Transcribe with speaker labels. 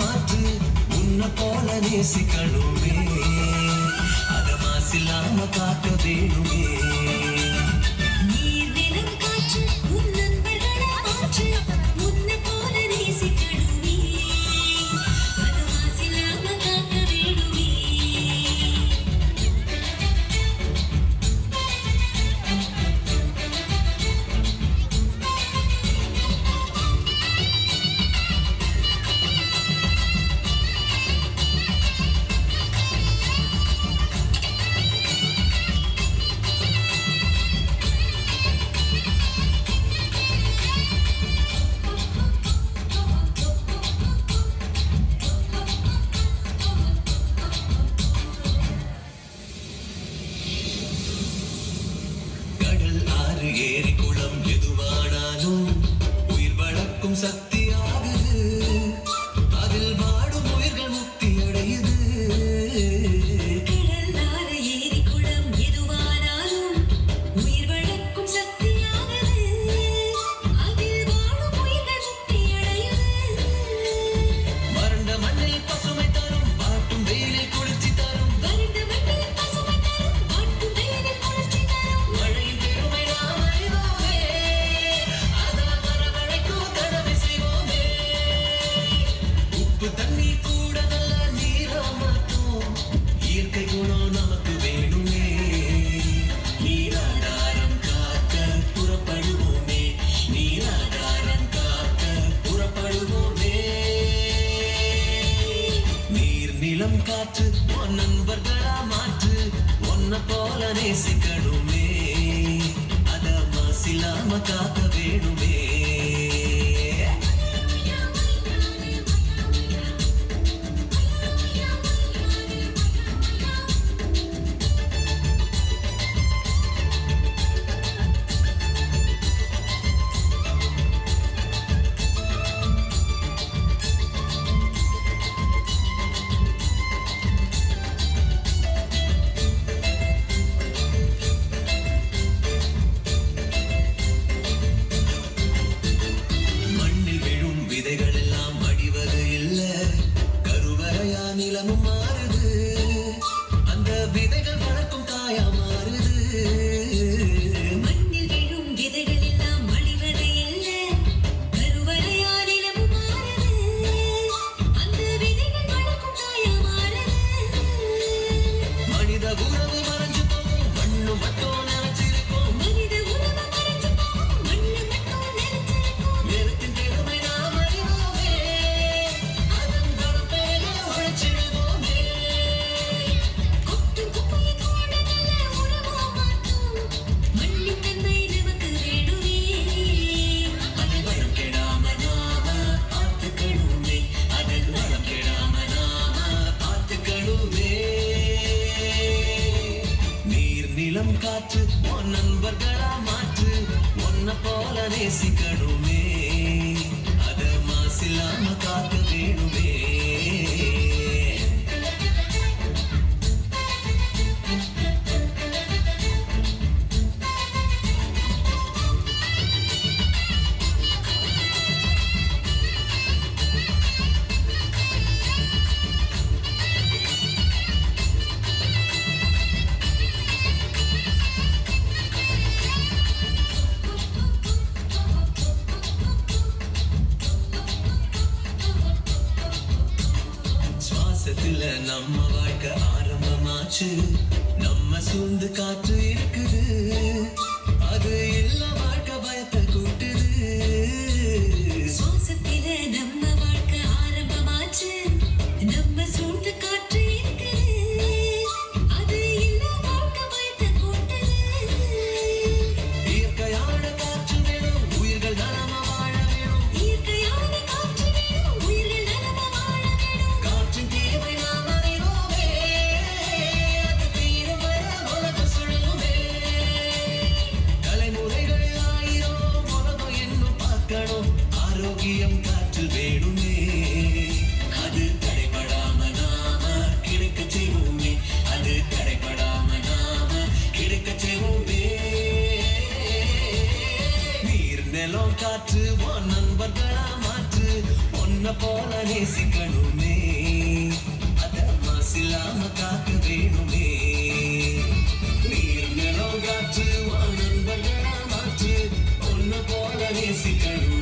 Speaker 1: மாற்று உன்னை போல நேசிக்கணுமே அத மாசில்லாம காக்க வேணுமே ஏரி குளம் எதுவானாலும் உயிர் வளர்க்கும் சக்தியாகுது அதில் வாடும் உயிர்கள் முக்தி அடையுது கடலார ஏரி குளம் எதுவானாலும் உயிர் வளர்க்கும் சக்தியாகுது அதில் வாடும் உயிர்கள் முக்தி அடையுது வறண்ட மண்ணில் பசுமை தரும் வாட்டும் வெயிலில் குளிர்ச்சி தரும் வறண்ட மண்ணில் பசுமை தரும் வாட்டும் வெயிலில் குளிர்ச்சி தரும் மழையின் பெருமை தண்ணி கூட நல்ல நீரா மாற்றும் இயற்கை குணம் நமக்கு வேணுமே நீராதாரம் காக்க புறப்படுவோமே நீராதாரம் காக்க புறப்படுவோமே நீர் நிலம் காற்று உன் நண்பர்களா மாற்று உன்னை போல நேசிக்கணுமே அத மாசில்லாம காக்க வேணுமே விதைகள் எல்லாம் அடிவது இல்ல கருவறையா நிலமும் மாறுது அந்த விதைகள் வளர்க்கும் தாயா மாறுது மண்ணில் விழும் விதைகள் எல்லாம் அடிவது இல்ல கருவறையா நிலமும் மாறுது அந்த விதைகள் வளர்க்கும் தாயா மாறுது மனித உறவு மறைஞ்சு போகும் மண்ணு மட்டும் நினைச்சிருக்கும் மனித உறவு மறைஞ்சு போகும் மண்ணு மட்டும் நினைச்சிருக்கும் நேரத்தின் பெருமை நிலம் காற்று உன் நண்பர்களா மாற்று உன்னை போல நேசிக்கணுமே அத மாசில்லாம காக்க வேணுமே நம்ம வாழ்க்கை ஆரம்பமாச்சு நம்ம சூழ்ந்து காற்று இருக்குது அது எல்லா வாழ்க்கை பயத்தை கூட்டுது சுவாசத்தில நம்ம வாழ்க்கை ஆரம்பமாச்சு நம்ம சூழ்ந்து காற்று இருக்குது அது எல்லா வாழ்க்கை பயத்தை கூட்டுது இயற்கையான காற்று வேணும் உயிர்கள் நலமா வாழ வேணும் இயற்கையான காற்று வேணும் உயிர்கள் நலமா வாழ வேணும் காற்றின் தேவை ஆரோக்கியம் காற்று வேணுமே அது தடைபடாம நாம கிடைக்க செய்வோமே அது தடைபடாம நாம கிடைக்க செய்வோமே நீர் நிலம் காற்று உன் நண்பர்களா மாற்று உன் உன்னை போல நேசிக்கணுமே அத மாசில்லாம காக்க வேணுமே நீர் நிலம் காற்று நண்பர்களா மாற்று உன்னை போல நேசிக்கணும்